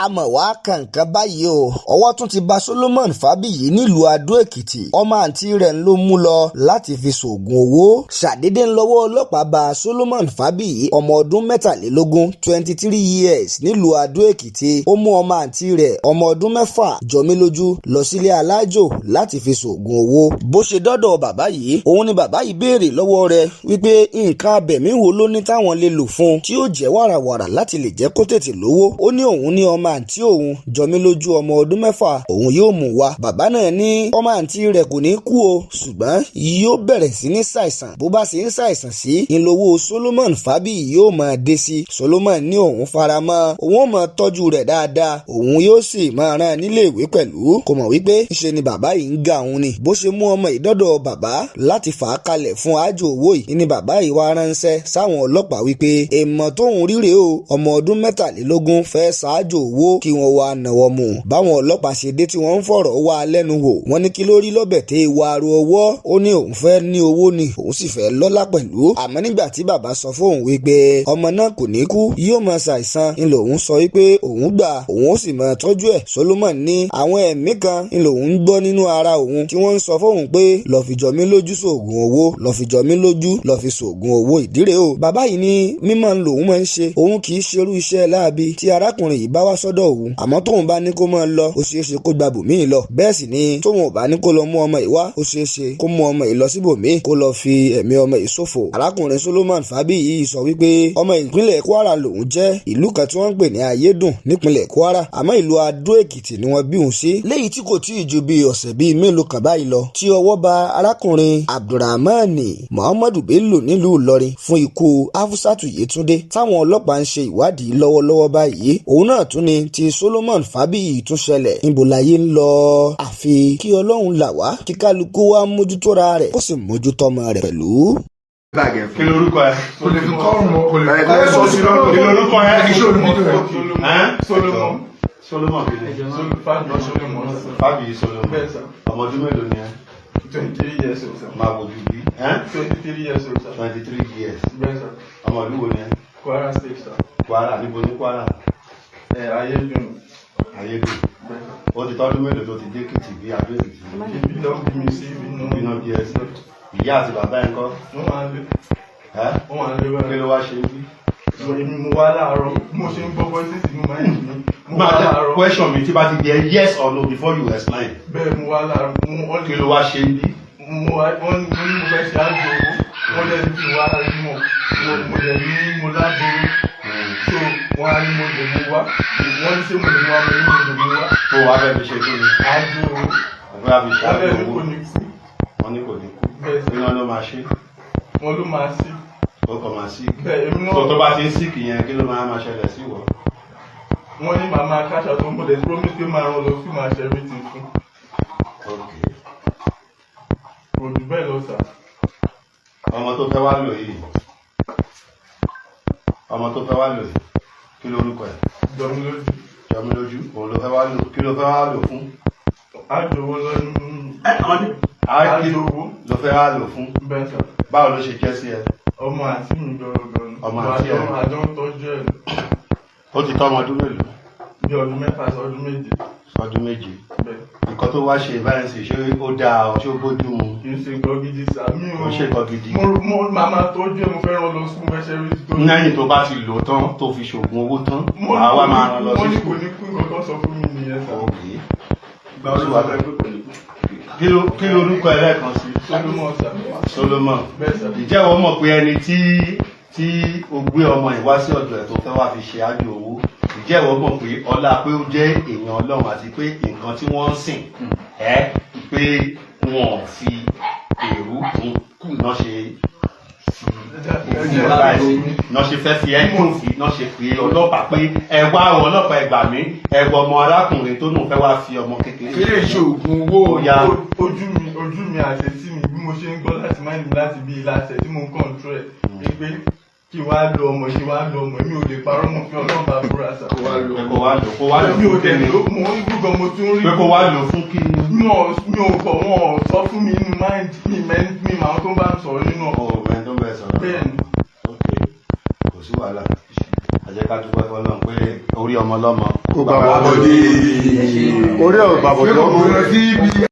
àmọ́ wá kàǹkàn báyìí o ọwọ́ tún ti bà Solomon Fabiyi nílùú Adó Èkìtì ọmọ àǹtí rẹ̀ ló mú lọ láti fi ṣoògùn owó ṣàdédé ńlọ́wọ́ ọlọ́pàá bá Solomon Fabiyi ọmọ ọdún 23 23 years nílùú Adó Èkìtì ó mú ọmọ àǹtí rẹ̀ ọmọ ọdún 6 jọmílójú lọ sílé alájò láti fi ṣoògùn owó bó ṣe dọ́dọ̀ bàbá yìí òun ni bàbá yìí béèrè lọ́wọ́ rẹ̀ wípé nǹkan abẹ̀mí wo ló ní táwọn lè lò fún tí ó jẹ́ wàràwàrà láti lè jẹ́ kó tètè lówó ó ní òun ní ọmọ àǹtí òun jọmílójú ọmọ ọdún 6 òun yóò mú wá bàbá náà ní ọmọ àǹtí rẹ̀ kò ní kú o ṣùgbọ́n yóò bẹ̀rẹ̀ sí ní ṣàìsàn bó bá ṣe ń ṣàìsàn sí ìlówó Solomon Fabiyi yóò máa dé sí Solomon ní òun faramọ́ òun ó máa tọ́jú rẹ̀ dáadáa òun yóò sì máa rán nílé ìwé pẹ̀lú kò mọ̀ wípé ṣe ni bàbá yìí ń ga òun ni bó ṣe mú ọmọ ìdọ́dọ̀ bàbá láti fà á kalẹ̀ fún àjò owó yìí ni bàbá yìí wá ránṣẹ́ sáwọn ọlọ́pàá wípé èèmọ̀ tóun ríre o ọmọ ọdún 23 fẹ́ ṣáájò owó kí wọ́n wá nàwọ́ mú báwọn ọlọ́pàá ṣe dé tí wọ́n ń fọ̀rọ̀ wá lẹ́nu wò wọ́n ní kí ló rí lọ́bẹ̀ tẹ́ ìwà àrò ọwọ́ ó ní òun fẹ́ ní owó ni òun sì fẹ́ lọ́lá pẹ̀lú àmọ́ nígbà tí bàbá sọ fóun wípé ọmọ náà kò ní kú yóò máa ṣàìsàn ń lòun sọ wípé òun gbà òun ó sì máa tọ́jú ẹ̀ Solomon ní àwọn ẹ̀mí kan ń lòun ń gbọ́ nínú ara òun tí wọ́n ń sọ fóun pé lọ́ọ́ fi jọ mí lójú ṣoògùn owó lọ́ọ́ fi jọ mí lójú lọ́ọ́ fi ṣoògùn owó ìdírè o bàbá yìí ní mímọ́ ń lòun máa ń ṣe òun kì í ṣerú iṣẹ́ láabi tí arákùnrin yìí bá wá sọ́dọ̀ òun àmọ́ tóun bá ní kó máa lọ ó ṣeé ṣe kó gba bòmíì lọ bẹ́ẹ̀ sì ni tóun ò bá ní kó lọ mú ọmọ yìí wá ó ṣeé ṣe kó mú ọmọ yìí lọ síbòmíì kó lọ fi ẹ̀mí ọmọ yìí ṣòfò arákùnrin Solomon Fabiyi sọ wípé ọmọ ìpínlẹ̀ Kwara lòun jẹ́ ìlú kan tí wọ́n ń pè ní Ayédùn nípínlẹ̀ Kwara àmọ́ ìlú Adó Èkìtì ni wọ́n bí òun sí léyìí tí kò tíì ju bí ọ̀sẹ̀ bíi mélòó kan báyìí lọ tí ọwọ́ bà arákùnrin Abdulrahman Muhammadu Bello nílùú Ìlọrin fún ikú Afusatu Yetunde táwọn ọlọ́pàá ń ṣe ìwádìí lọ́wọ́lọ́wọ́ báyìí òun náà tún ni ti Solomon Fabiyi tún ṣẹlẹ̀ níbo láyé ń lọ àfi kí Ọlọ́run là wá kí kálukú wá mójútóra rẹ̀ kó sì mójútọ́mọ rẹ̀ pẹ̀lú. Kí lórúkọ ẹ? Kò lè fi kọ́rùn mọ́, kò lè fi kọ́rùn mọ́. Kí lórúkọ ẹ? Solomon. Solomon kìíní. Fabiyi Solomon. Ọmọ ọdún mélòó ni ẹ? 23 years old, sir. Máa wojú bí. 23 years old, sir. 23 years. Yes, sir. Ọmọ ìlú wo ni ẹ? Kwara State, sir. Kwara níbo ní Kwara? Ayédùn. Ayédùn. Ó ti tọ́dún mélòó tó ti dé Èkìtì bí Adó Èkìtì? Ibi lọ bí mi sí ibi náà bí ẹ sí. Ìyá àti bàbá ẹ̀ ń kọ́? Wọ́n máa ń lé. Wọ́n máa ń lé wẹ́rẹ́. Kí ló wá ṣe bí? Mo wá láàárọ̀, mo ṣe ń gbọ́ voices inú máa ń yìí. Mo wá láàárọ̀. Question mi tí bá ti di yes or no before you explain. Bẹ́ẹ̀ mo wá láàárọ̀. Kí ló wá ṣe bí? Wọ́n ní mo fẹ́ ṣe àjò owó, wọ́n lè ní kí n wá rí mọ̀, mo lè ní mo lágbóró. So wọ́n á ní mo lè mú wá, wọ́n ní ṣé mo lè mú wá, mo ní mo lè mú wá. Tó wá fẹ́ fi ṣe kí ni? Àjò owó. Ọ̀fẹ́ àfi ṣe àjò owó. Kò ní kú. Wọ́n ní kò ní kú. Kí ló máa ṣe? Wọ́n ló máa sí. Ó kàn máa sí. Èmi náà. Tó bá ti ń síkì yẹn kí ló máa ṣẹlẹ̀ sí wọ? Wọ́n ní màmá káṣà tó ń bọ̀ dẹ̀ promise pé máa rán lọ sí máa ṣe everything fún. Kò jù bẹ́ẹ̀ lọ sà. Ọmọ tó fẹ́ wá lò yìí. Ọmọ tó fẹ́ wá lò yìí. Kí lórúkọ ẹ̀? Jọmílójú. Jọmílójú. Òun ló fẹ́ wá lò. Kí ló fẹ́ wá lò fún? Àjò owó lọ́nù. Àjò owó ló fẹ́ wá lò fún. Bẹ́ẹ̀ sà. Báwo ló ṣe jẹ́ sí ẹ? Ọmọ àti mi gbọ̀ngàn. Ọmọ àti ẹ. Àjọ ń tọ́jú ẹ̀. Ó ti tọ́ ọmọ ọdún mélòó? Bí ọdún 6 sí ọdún 7. Ọdún 7. Nǹkan tó wá ṣe báyìí ṣé ó dáa ṣé ó bójú mu? Kì í ṣe nǹkan gidi sà. Kò ṣe nǹkan gidi. Mo máa tọ́jú ẹ̀ mo fẹ́ rán lọ sí mo fẹ́ ṣe rí tó. Lẹ́yìn tó bá ti lò tán tó fi ṣògùn owó tán àwa máa rán lọ sí. Wọ́n ní kò ní kú nǹkan tó sọ fún mi nìyẹn sà. Gbà ó sì wà bẹ́ẹ̀. Kí lorúkọ ẹ lẹ́ẹ̀kan sí? Solomon sà. Solomon. Bẹ́ẹ̀ sà. Ǹjẹ́ wọ́n mọ̀ pé ẹni tí o gbé ọmọ ìwá sí ọ̀dọ̀ ẹ̀ tó fẹ́ wá fi ṣe àjò owó ǹjẹ́ wọ́n mọ̀ pé ọlá pé ó jẹ́ èèyàn Ọlọ́run àti pé nǹkan tí wọ́n ń sìn pé wọ́n fi èrú kún náà ṣe náà ṣe fẹ́ fi ẹ̀kún fi náà ṣe pé ọlọ́pàá pé ẹ wá àwọn ọlọ́pàá ẹgbà mí ẹgbà ọmọ arákùnrin tó nù fẹ́ wá fi ọmọ kékeré. Kí lè ṣe oògùn owó ojú mi àti etí mi bí mo ṣe ń gbọ́ láti máa ń ní láti bí ilé àṣẹ tí mo ń kọ́ńtró ẹ̀ pé kí wá lo ọmọ mi ò lè parọ́ mọ́ fi Ọlọ́run bá búra sà. Kó wá lò fún kí ni? Mo ń gbúgbọ́ mo tún rí. Pé kó wá lò fún kí ni? Mi ò kọ̀ wọ́n sọ fún mi inú mind mi màá tó bá ń sọ̀rọ̀ nínú ọ̀pọ̀. Mẹ́rin tó ń bẹ̀ sọ̀rọ̀. Bẹ́ẹ̀ni. Ok, kò sí wàhálà. Àjẹká dúpẹ́ fọlọ́run pé orí ọmọ ọlọ́mọ. kó bá wa bọ̀dé orí ọ̀ bàbọ̀dé ọmọ sí ibi